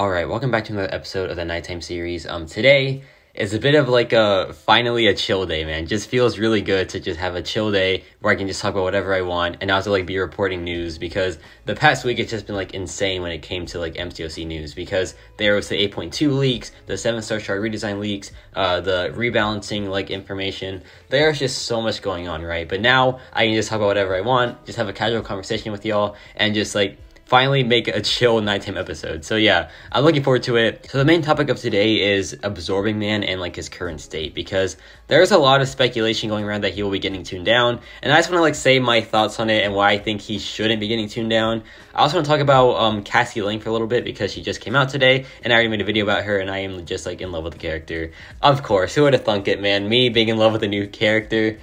Alright, welcome back to another episode of the Nighttime series. Today is a bit of like finally a chill day, man. Just feels really good to just have a chill day where I can just talk about whatever I want and also like be reporting news, because the past week it's just been like insane when it came to like MCOC news, because there was the 8.2 leaks, the 7-star chart redesign leaks, the rebalancing like information. There's just so much going on, right? But now I can just talk about whatever I want, just have a casual conversation with y'all and just like finally make a chill nighttime episode. So yeah, I'm looking forward to it. So the main topic of today is Absorbing Man and like his current state, because there's a lot of speculation going around that he will be getting tuned down, and I just want to like say my thoughts on it and why I think he shouldn't be getting tuned down. I also want to talk about Cassie for a little bit, because she just came out today and I already made a video about her and I am just like in love with the character. Of course, who would have thunk it, man? Me being in love with a new character.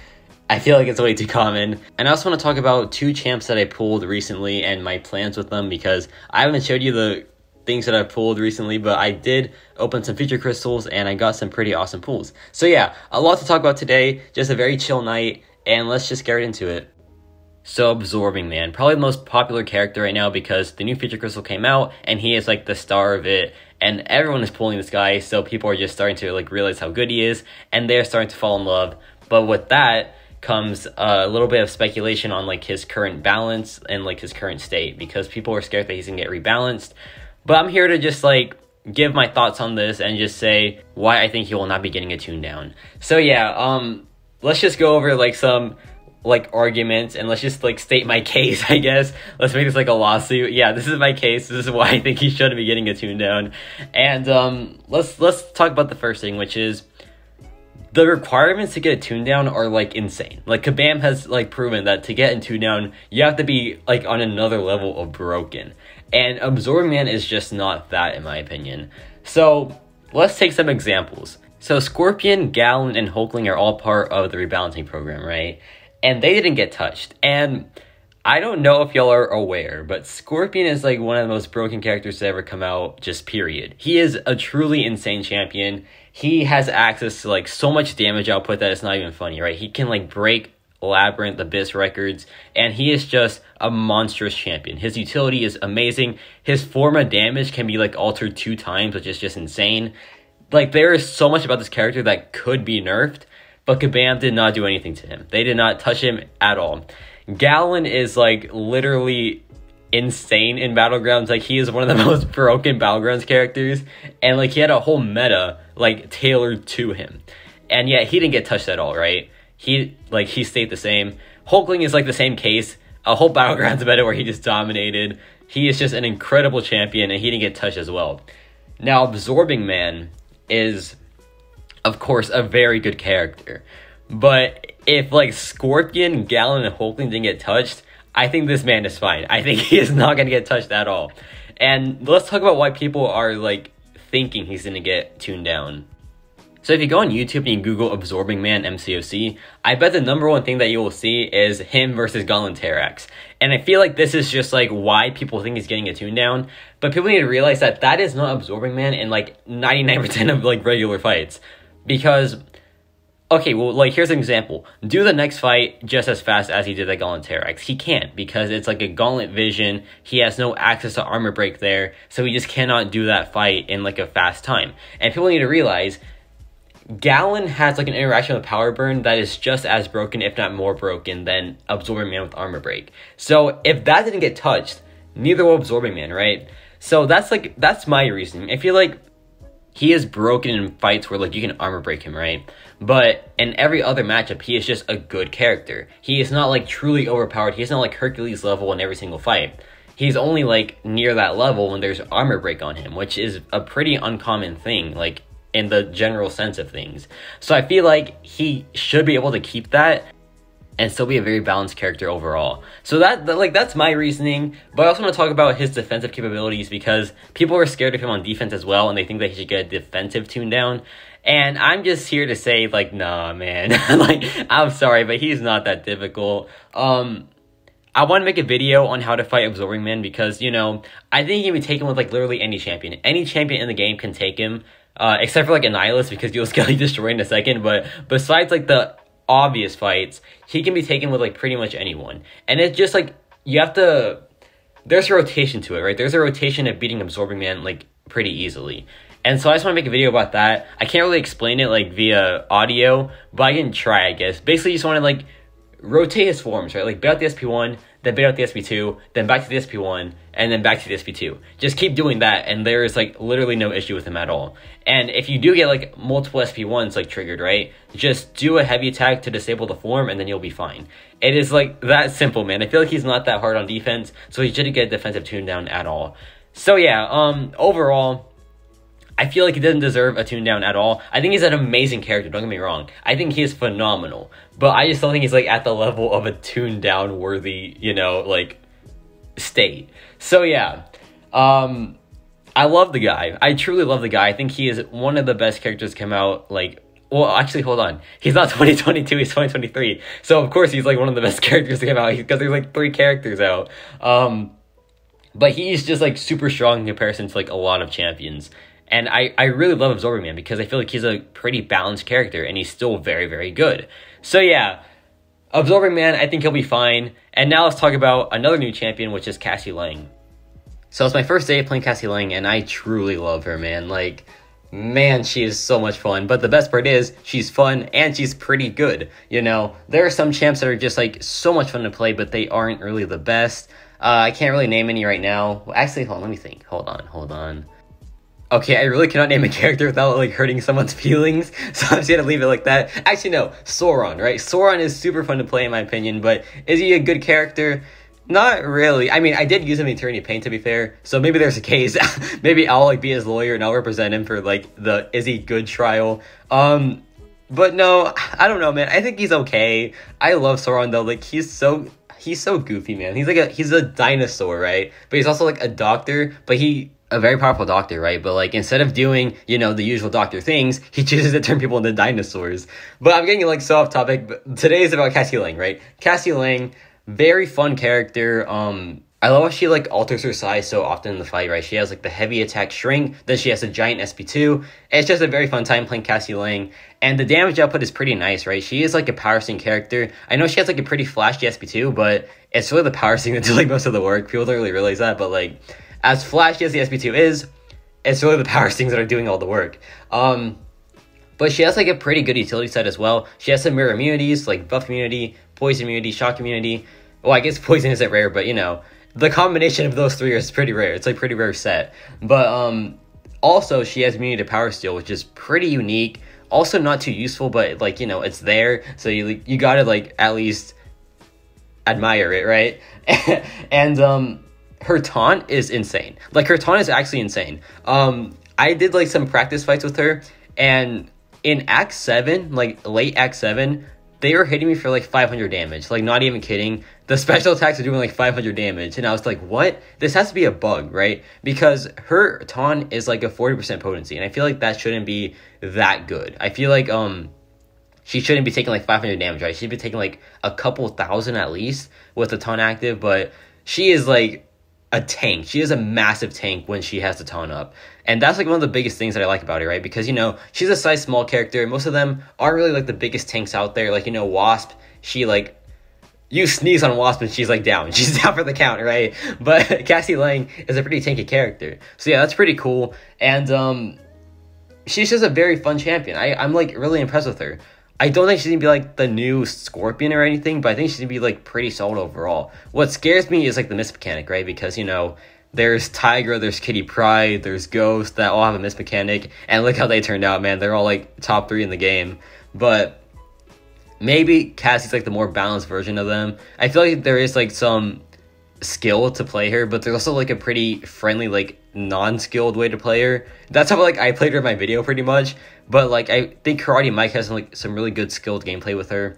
I feel like it's way too common. And I also want to talk about 2 champs that I pulled recently and my plans with them, because I haven't showed you the things that I pulled recently, but I did open some feature crystals and I got some pretty awesome pulls. So yeah, a lot to talk about today, just a very chill night, and let's just get right into it. So Absorbing Man, probably the most popular character right now because the new feature crystal came out and he is like the star of it, and everyone is pulling this guy, so people are just starting to like realize how good he is and they're starting to fall in love. But with that comes a little bit of speculation on like his current balance and like his current state, because people are scared that he's gonna get rebalanced. But I'm here to just like give my thoughts on this and just say why I think he will not be getting a tune down. So yeah, let's just go over like some like arguments and let's just like state my case, I guess. Let's make this like a lawsuit. Yeah, this is my case. This is why I think he shouldn't be getting a tune down. And let's talk about the first thing, which is the requirements to get a tune down are like insane. Like Kabam has like proven that to get a tune down, you have to be like on another level of broken. And Absorbing Man is just not that, in my opinion. So let's take some examples. So Scorpion, Gallon, and Hulkling are all part of the rebalancing program, right? And they didn't get touched. And I don't know if y'all are aware, but Scorpion is like one of the most broken characters to ever come out, just period. He is a truly insane champion. He has access to like so much damage output that it's not even funny, right? He can like break Labyrinth Abyss records, and he is just a monstrous champion. His utility is amazing. His form of damage can be like altered 2 times, which is just insane. Like there is so much about this character that could be nerfed, but Kabam did not do anything to him. They did not touch him at all. Gallon is like literally insane in Battlegrounds. Like he is one of the most broken Battlegrounds characters, and like he had a whole meta like tailored to him, and yet he didn't get touched at all, right? He stayed the same. Hulkling is like the same case, a whole Battlegrounds meta where he just dominated. He is just an incredible champion and he didn't get touched as well. Now Absorbing Man is of course a very good character, but if like Scorpion, Gallon, and Hulkling didn't get touched, I think this man is fine. I think he is not going to get touched at all. And let's talk about why people are like thinking he's going to get tuned down. So if you go on YouTube and you Google Absorbing Man MCOC, I bet the #1 thing that you will see is him versus Galanterax. And I feel like this is just like why people think he's getting a tune down. But people need to realize that that is not Absorbing Man in like 99% of like regular fights. Because okay, well, like, here's an example. Do the next fight just as fast as he did the Galanterax. He can't, because it's like a gauntlet vision. He has no access to armor break there, so he just cannot do that fight in like a fast time. And people need to realize Gallon has like an interaction with Power Burn that is just as broken, if not more broken, than Absorbing Man with armor break. So if that didn't get touched, neither will Absorbing Man, right? So that's my reasoning. I feel like he is broken in fights where like you can armor break him, right? But in every other matchup, he is just a good character. He is not like truly overpowered. He's not like Hercules level in every single fight. He's only like near that level when there's armor break on him, which is a pretty uncommon thing, like in the general sense of things. So I feel like he should be able to keep that and still be a very balanced character overall. So that's my reasoning. But I also want to talk about his defensive capabilities, because people are scared of him on defense as well, and they think that he should get a defensive tune down. And I'm just here to say, like, nah, man. Like, I'm sorry, but he's not that difficult. I want to make a video on how to fight Absorbing Man, because, you know, I think he can be taken with like literally any champion. Any champion in the game can take him, except for like Annihilus, because you'll get destroyed in a second. But besides like the obvious fights, he can be taken with like pretty much anyone. And it's just like you have to there's a rotation to it, right? There's a rotation of beating Absorbing Man, like, pretty easily. And so I just want to make a video about that. I can't really explain it, like, via audio, but I can try, I guess. Basically, you just want to, like, rotate his forms, right? Like, bait out the SP1, then bait out the SP2, then back to the SP1, and then back to the SP2. Just keep doing that, and there is, like, literally no issue with him at all. And if you do get, like, multiple SP1s, like, triggered, right? Just do a heavy attack to disable the form, and then you'll be fine. It is, like, that simple, man. I feel like he's not that hard on defense, so he shouldn't get a defensive tune down at all. So, yeah, overall, I feel like he doesn't deserve a tune down at all. I think he's an amazing character, don't get me wrong. I think he is phenomenal. But I just don't think he's, like, at the level of a tune down worthy, you know, like, state. So, yeah. I love the guy. I truly love the guy. I think he is one of the best characters to come out, like, well, actually, hold on. He's not 2022, he's 2023. So, of course, he's, like, one of the best characters to come out, because there's, like, 3 characters out. But he's just, like, super strong in comparison to, like, a lot of champions. And I really love Absorbing Man because I feel like he's a pretty balanced character and he's still very, very good. So yeah, Absorbing Man, I think he'll be fine. And now let's talk about another new champion, which is Cassie Lang. So it's my first day playing Cassie Lang and I truly love her, man. Like, man, she is so much fun. But the best part is she's fun and she's pretty good. You know, there are some champs that are just like so much fun to play, but they aren't really the best. I can't really name any right now. Well, actually, hold on, let me think. Hold on. Okay, I really cannot name a character without, like, hurting someone's feelings, so I'm just gonna leave it like that. Actually, no, Sauron, right? Sauron is super fun to play, in my opinion, but is he a good character? Not really. I mean, I did use him in Eternity of Pain, to be fair, so maybe there's a case. Maybe I'll, like, be his lawyer and I'll represent him for, like, the is he good trial. But no, I don't know, man. I think he's okay. I love Sauron, though. Like, he's so goofy, man. He's a dinosaur, right? But he's also, like, a doctor, but a very powerful doctor, right? But, like, instead of doing, you know, the usual doctor things, he chooses to turn people into dinosaurs. But I'm getting, like, so off topic. But today is about Cassie Lang, right? Cassie Lang, very fun character. I love how she, like, alters her size so often in the fight, right? She has, like, the heavy attack shrink, then she has a giant SP2. It's just a very fun time playing Cassie Lang. And the damage output is pretty nice, right? She is, like, a power sync character. I know she has, like, a pretty flashy SP2, but it's really the power sync that do, like, most of the work. People don't really realize that, but, like, as flashy as the SP2 is, it's really the power stings that are doing all the work. But she has, like, a pretty good utility set as well. She has some mirror immunities, like buff immunity, poison immunity, shock immunity. Well, I guess poison isn't rare, but, you know, the combination of those 3 is pretty rare. It's, like, pretty rare set. But also, she has immunity to power steal, which is pretty unique. Also not too useful, but, like, you know, it's there. So you gotta, like, at least admire it, right? And her taunt is insane. Like, her taunt is actually insane. I did, like, some practice fights with her, and in Act 7, like, late Act 7, they were hitting me for, like, 500 damage. Like, not even kidding. The special attacks are doing, like, 500 damage, and I was like, what? This has to be a bug, right? Because her taunt is, like, a 40% potency, and I feel like that shouldn't be that good. I feel like, she shouldn't be taking, like, 500 damage, right? She'd be taking, like, a couple thousand at least with the taunt active, but she is, like, a tank. She is a massive tank when she has the taunt up. And that's, like, one of the biggest things that I like about her, right? Because, you know, she's a size small character. Most of them aren't really, like, the biggest tanks out there. Like, you know, Wasp, she, like, you sneeze on Wasp and she's, like, down. She's down for the count, right? But Cassie Lang is a pretty tanky character. So, yeah, that's pretty cool. And she's just a very fun champion. I'm, like, really impressed with her. I don't think she's going to be, like, the new Scorpion or anything, but I think she's going to be, like, pretty solid overall. What scares me is, like, the miss mechanic, right? Because, you know, there's Tigra, there's Kitty Pryde, there's Ghost that all have a miss mechanic, and look how they turned out, man. They're all, like, top 3 in the game. But maybe Cassie's, like, the more balanced version of them. I feel like there is, like, some skill to play her, but there's also, like, a pretty friendly, like, non-skilled way to play her. That's how, like, I played her in my video pretty much. But, like, I think Karate Mike has, like, some really good skilled gameplay with her.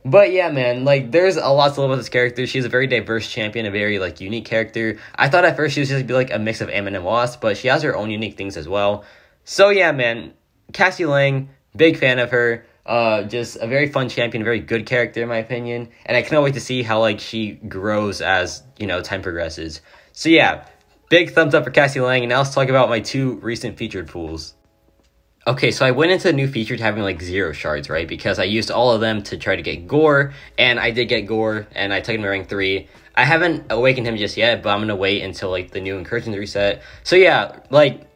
But, yeah, man, like, there's a lot to love about this character. She's a very diverse champion, a very, like, unique character. I thought at first she was just going to be, like, a mix of Ammon and Wasp, but she has her own unique things as well. So, yeah, man, Cassie Lang, big fan of her. Just a very fun champion, very good character, in my opinion. And I cannot wait to see how, like, she grows as, you know, time progresses. So, yeah, big thumbs up for Cassie Lang. And now let's talk about my 2 recent featured pools. Okay, so I went into the new featured having like 0 shards, right? Because I used all of them to try to get Gore, and I did get Gore, and I took him to rank 3. I haven't awakened him just yet, but I'm gonna wait until like the new incursions reset. So yeah, like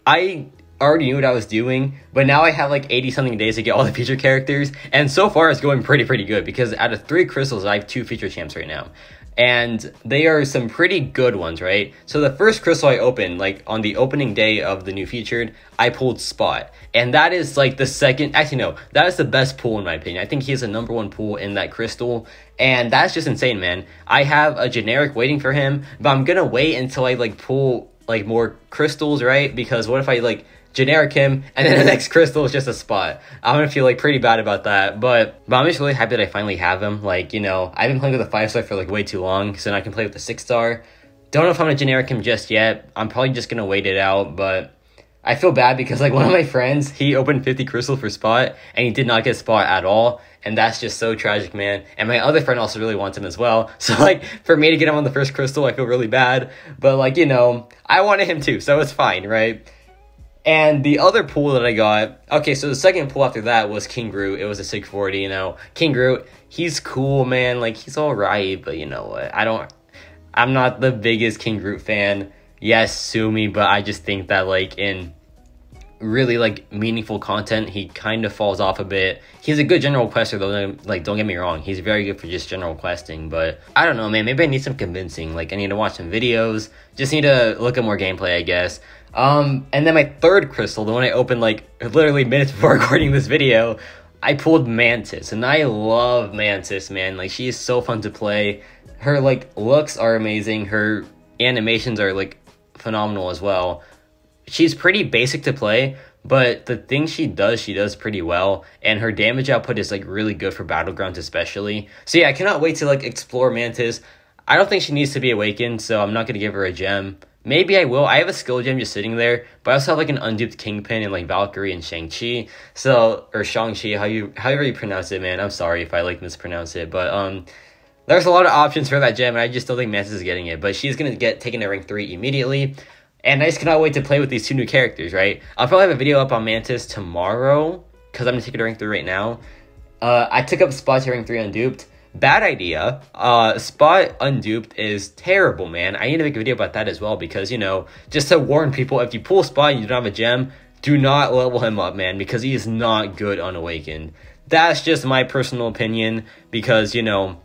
I already knew what I was doing, but now I have like 80 something days to get all the feature characters, and so far it's going pretty good because out of 3 crystals, I have 2 feature champs right now. And they are some pretty good ones, right? So the first crystal I opened, like on the opening day of the new featured, I pulled Spot. And that is like the second, actually no, that is the best pull in my opinion. I think he is the #1 pull in that crystal. And that's just insane, man. I have a generic waiting for him, but I'm gonna wait until I like pull like more crystals, right? Because what if I like generic him and then the next crystal is just a Spot? I'm gonna feel like pretty bad about that, but I'm just really happy that I finally have him. Like, you know, I've been playing with a 5-star for like way too long, so then I can play with the 6-star. Don't know if I'm gonna generic him just yet. I'm probably just gonna wait it out, but I feel bad because like one of my friends, he opened 50 crystals for Spot and he did not get Spot at all, and that's just so tragic, man. And my other friend also really wants him as well, so like for me to get him on the first crystal, I feel really bad, but like, you know, I wanted him too, so it's fine, right? And the other pool that I got, okay, so the second pool after that was King Groot. It was a 640, you know. King Groot, he's cool, man. Like, he's all right, but you know what? I'm not the biggest King Groot fan. Yes, sue me, but I just think that, like, in really, like, meaningful content, he kind of falls off a bit. He's a good general quester, though. Like, don't get me wrong. He's very good for just general questing, but I don't know, man. Maybe I need some convincing. Like, I need to watch some videos. Just need to look at more gameplay, I guess. And then my third crystal, the one I opened like literally minutes before recording this video, I pulled Mantis, and I love Mantis, man. Like, she is so fun to play. Her like looks are amazing. Her animations are like phenomenal as well. She's pretty basic to play, but the things she does pretty well, and her damage output is like really good for Battlegrounds especially. So yeah, I cannot wait to like explore Mantis. I don't think she needs to be awakened, so I'm not gonna give her a gem. Maybe I will. I have a skill gem just sitting there, but I also have like an unduped Kingpin and like Valkyrie and Shang-Chi. So, or Shang-Chi, however you pronounce it, man. I'm sorry if I like mispronounce it, but there's a lot of options for that gem, and I just don't think Mantis is getting it. But she's gonna get taken to rank 3 immediately, and I just cannot wait to play with these 2 new characters, right? I'll probably have a video up on Mantis tomorrow, because I'm gonna take it to rank 3 right now. I took up Spot to rank 3 unduped. Bad idea. Spot unduped is terrible, man. I need to make a video about that as well, because, you know, just to warn people, if you pull Spot and you don't have a gem, do not level him up, man, because he is not good unawakened. That's just my personal opinion, because, you know,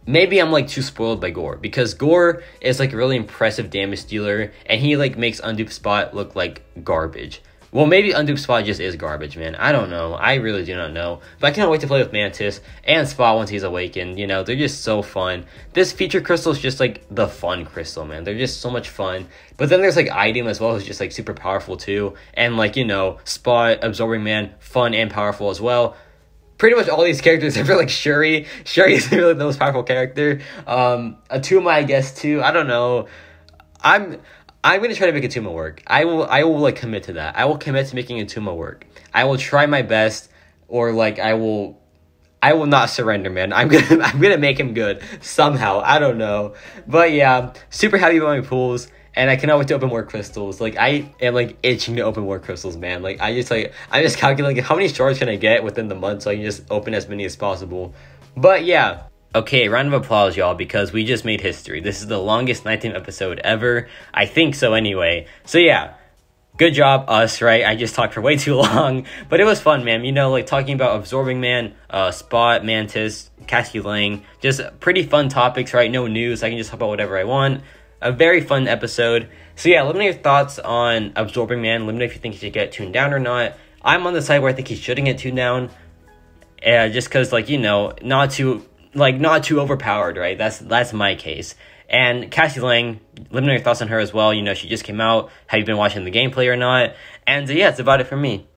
maybe I'm like too spoiled by Gore, because Gore is like a really impressive damage dealer, and he like makes unduped Spot look like garbage. Well, maybe unduped Spot just is garbage, man. I don't know. I really do not know. But I cannot wait to play with Mantis and Spot once he's awakened. You know, they're just so fun. This feature crystal is just like the fun crystal, man. They're just so much fun. But then there's like Item as well, who's just like super powerful too. And like, you know, Spot, Absorbing Man, fun and powerful as well. Pretty much all these characters except for like Shuri. Shuri is really the most powerful character. Atuma, I guess, too. I don't know. I'm going to try to make Atuma work. I will like commit to that. I will commit to making Atuma work. I will try my best, or like I will not surrender, man. I'm gonna make him good somehow. I don't know. But yeah, super happy about my pools, and I cannot wait to open more crystals. Like, I am like itching to open more crystals, man. Like, I'm just calculating how many shards can I get within the month so I can just open as many as possible. But yeah. Okay, round of applause, y'all, because we just made history. This is the longest nighttime episode ever. I think so, anyway. So, yeah, good job, us, right? I just talked for way too long, but it was fun, man. You know, like, talking about Absorbing Man, Spot, Mantis, Cassie Lang, just pretty fun topics, right? No news. I can just talk about whatever I want. A very fun episode. So, yeah, let me know your thoughts on Absorbing Man. Let me know if you think he should get tuned down or not. I'm on the side where I think he shouldn't get tuned down, just because, like, you know, not too overpowered, right? That's my case. And Cassie Lang, let me know your thoughts on her as well. You know, she just came out. Have you been watching the gameplay or not? And yeah, it's about it for me.